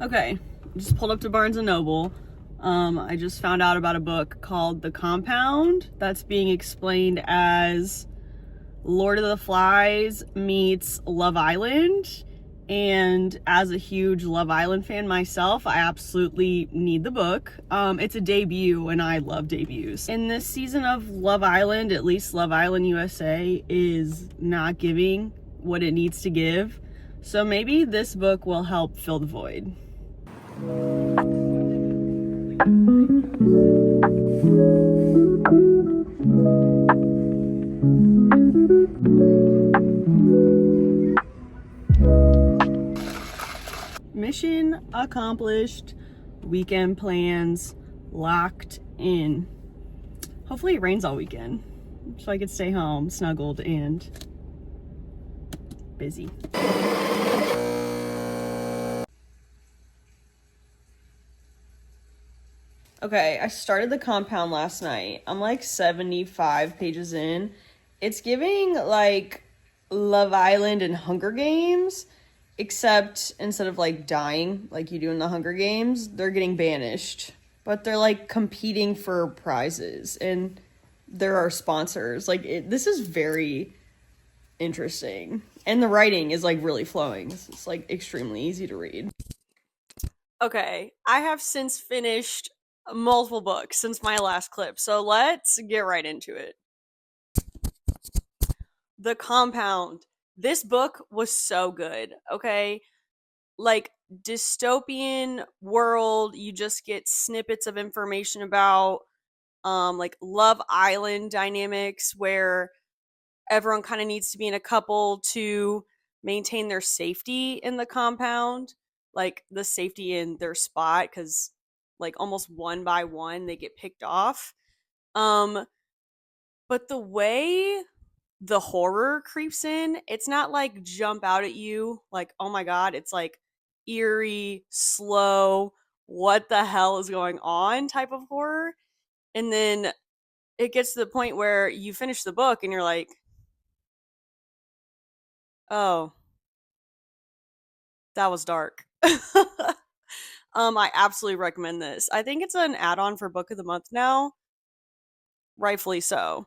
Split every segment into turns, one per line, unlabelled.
Okay, just pulled up to Barnes& and Noble. I just found out about a book called The Compound that's being explained as Lord of the Flies meets Love Island. And as a huge Love Island fan myself, I absolutely need the book. It's a debut, and I love debuts. In this season of Love Island, at least Love Island USA is not giving what it needs to give. So maybe this book will help fill the void. Mission accomplished. Weekend plans locked in. Hopefully it rains all weekend so I could stay home snuggled and busy. Okay, I started The Compound last night. I'm like 75 pages in. It's giving like Love Island and Hunger Games, except instead of like dying like you do in the Hunger Games, they're getting banished. But they're like competing for prizes and there are sponsors. This is very interesting. And the writing is like really flowing. It's like extremely easy to read. Okay, I have since finished multiple books since my last clip, so let's get right into it. The Compound. This book was so good, okay? Like, dystopian world, you just get snippets of information about, like, Love Island dynamics where everyone kind of needs to be in a couple to maintain their safety in the compound, like, the safety in their spot, because like almost one by one they get picked off. But the way the horror creeps in, it's not like jump out at you like, oh my god. It's like eerie, slow, what the hell is going on type of horror. And then it gets to the point where you finish the book and you're like, oh, that was dark. I absolutely recommend this. I think it's an add-on for Book of the Month now. Rightfully so.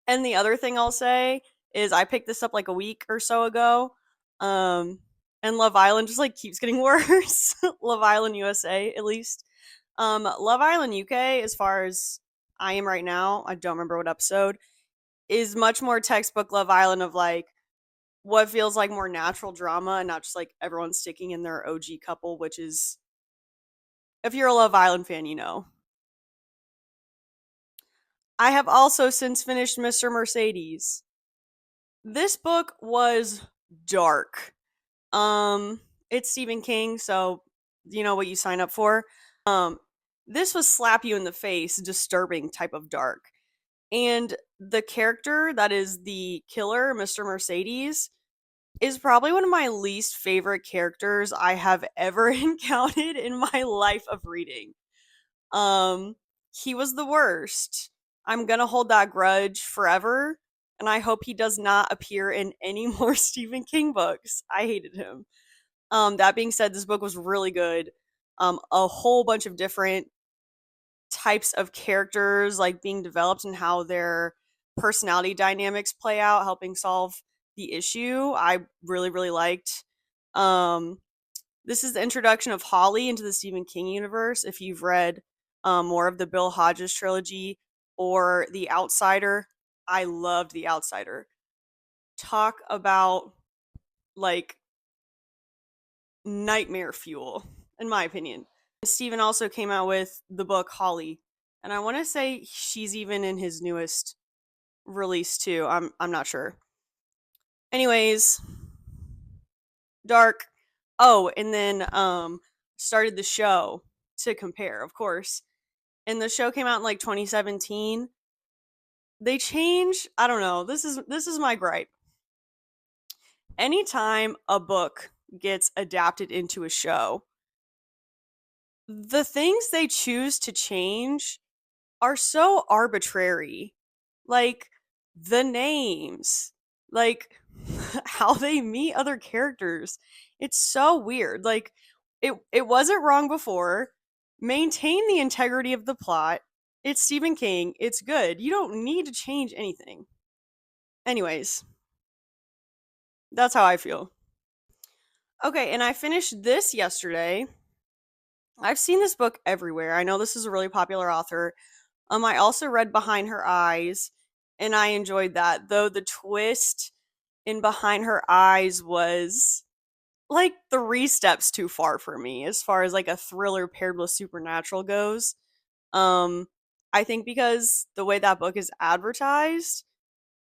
And the other thing I'll say is I picked this up like a week or so ago. And Love Island just like keeps getting worse. Love Island USA, at least. Love Island UK, as far as I am right now, I don't remember what episode, is much more textbook Love Island of like what feels like more natural drama and not just like everyone sticking in their OG couple, which is, if you're a Love Island fan, you know. I have also since finished Mr. Mercedes. This book was dark. It's Stephen King, so you know what you sign up for. This was slap you in the face, disturbing type of dark. And the character that is the killer, Mr. Mercedes, is probably one of my least favorite characters I have ever encountered in my life of reading. He was the worst. I'm gonna hold that grudge forever, and I hope he does not appear in any more Stephen King books. I hated him. That being said, this book was really good. A whole bunch of different types of characters like being developed and how their personality dynamics play out, helping solve the issue. I really, really liked. This is the introduction of Holly into the Stephen King universe. If you've read more of the Bill Hodges trilogy or The Outsider, I loved The Outsider. Talk about like nightmare fuel, in my opinion. Stephen also came out with the book Holly, and I want to say she's even in his newest release too. I'm not sure. Anyways, dark. Oh, and then started the show to compare, of course. And the show came out in like 2017. They changed, I don't know. This is my gripe. Anytime a book gets adapted into a show, the things they choose to change are so arbitrary. Like the names. Like how they meet other characters. It's so weird. Like it wasn't wrong before. Maintain the integrity of the plot. It's Stephen King. It's good. You don't need to change anything. Anyways, that's how I feel. Okay, and I finished this yesterday. I've seen this book everywhere. I know this is a really popular author. I also read Behind Her Eyes, and I enjoyed that. Though the twist in Behind Her Eyes was like 3 steps too far for me as far as like a thriller paired with supernatural goes. Um I think because the way that book is advertised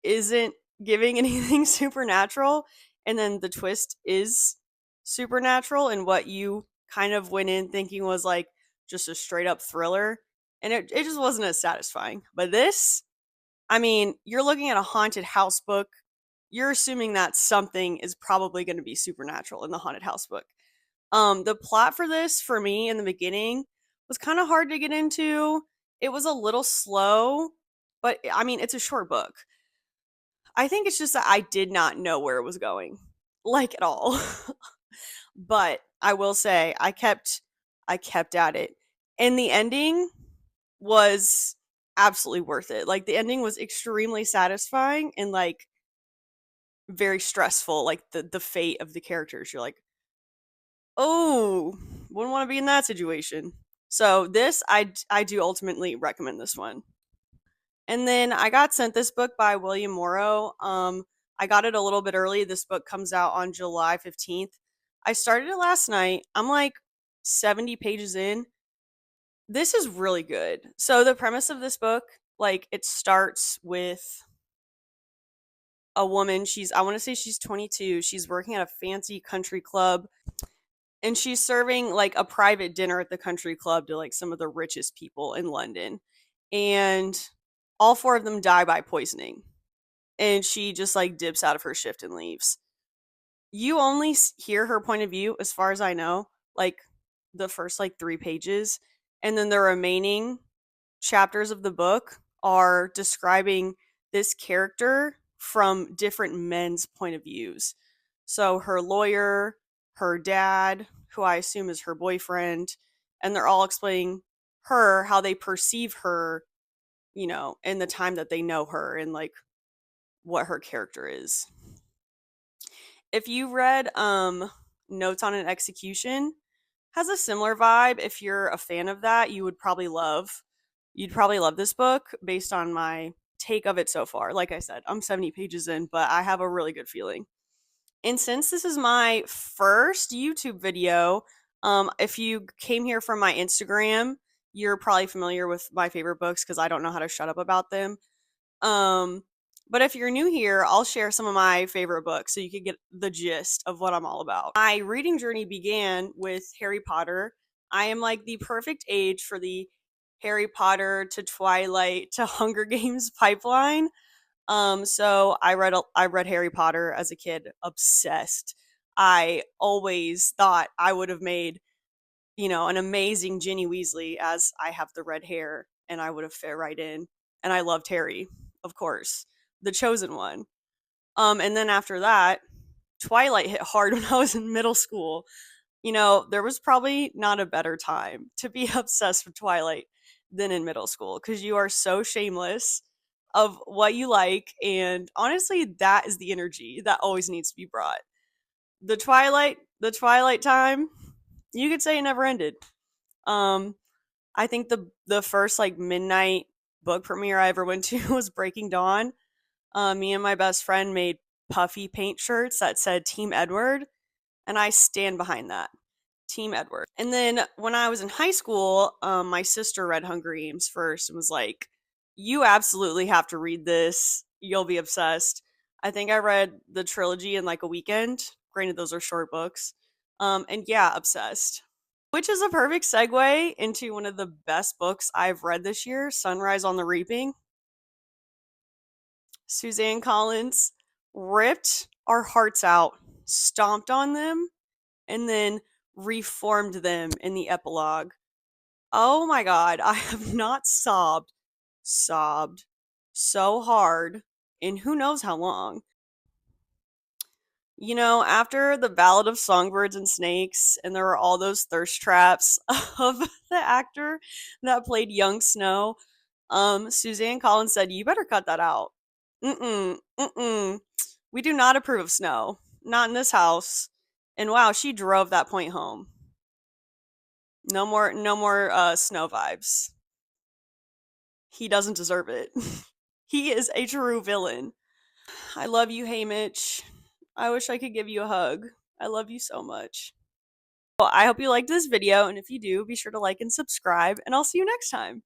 isn't giving anything supernatural, and then the twist is supernatural, and what you kind of went in thinking was like just a straight up thriller, and it just wasn't as satisfying. But this, I mean, you're looking at a haunted house book. You're assuming that something is probably going to be supernatural in the haunted house book. The plot for this for me in the beginning was kind of hard to get into. It was a little slow, but I mean, it's a short book. I think it's just that I did not know where it was going, like at all. But I will say I kept at it. And the ending was absolutely worth it. Like the ending was extremely satisfying and like very stressful, like the fate of the characters. You're like, "Oh, wouldn't want to be in that situation." So this I do ultimately recommend this one. And then I got sent this book by William Morrow. I got it a little bit early. This book comes out on July 15th. I started it last night. I'm like 70 pages in. This is really good. So the premise of this book, like it starts with a woman. I want to say she's 22. She's working at a fancy country club, and she's serving like a private dinner at the country club to like some of the richest people in London. And all 4 of them die by poisoning. And she just like dips out of her shift and leaves. You only hear her point of view, as far as I know, like the first like 3 pages. And then the remaining chapters of the book are describing this character from different men's point of views. So her lawyer, her dad, who I assume is her boyfriend, and they're all explaining her how they perceive her, in the time that they know her and like what her character is. If you read Notes on an Execution, has a similar vibe. If you're a fan of that, you'd probably love this book based on my take of it so far. Like I said, I'm 70 pages in, but I have a really good feeling. And since this is my first YouTube video, if you came here from my Instagram, you're probably familiar with my favorite books because I don't know how to shut up about them. Um, but if you're new here, I'll share some of my favorite books so you can get the gist of what I'm all about. My reading journey began with Harry Potter. I am like the perfect age for the Harry Potter to Twilight to Hunger Games pipeline. So I read Harry Potter as a kid, obsessed. I always thought I would have made, an amazing Ginny Weasley, as I have the red hair and I would have fit right in. And I loved Harry, of course, the chosen one. And then after that, Twilight hit hard when I was in middle school. There was probably not a better time to be obsessed with Twilight than in middle school because you are so shameless of what you like. And honestly, that is the energy that always needs to be brought. The Twilight time, you could say it never ended. Um, I think the first like midnight book premiere I ever went to was Breaking Dawn. Me and my best friend made puffy paint shirts that said Team Edward, and I stand behind that. Team Edward. And then when I was in high school, my sister read Hunger Games first and was like, "You absolutely have to read this. You'll be obsessed." I think I read the trilogy in like a weekend. Granted, those are short books. And yeah, obsessed. Which is a perfect segue into one of the best books I've read this year, Sunrise on the Reaping. Suzanne Collins ripped our hearts out, stomped on them, and then reformed them in the epilogue. Oh my god, I have not sobbed so hard in who knows how long. You know, after the Ballad of Songbirds and Snakes, and there were all those thirst traps of the actor that played young Snow, Suzanne Collins said, "You better cut that out. Mm-mm, mm-mm. We do not approve of Snow. Not in this house." And wow, she drove that point home. No more, no more Snow vibes. He doesn't deserve it. He is a true villain. I love you, Haymitch. I wish I could give you a hug. I love you so much. Well, I hope you liked this video, and if you do, be sure to like and subscribe, and I'll see you next time.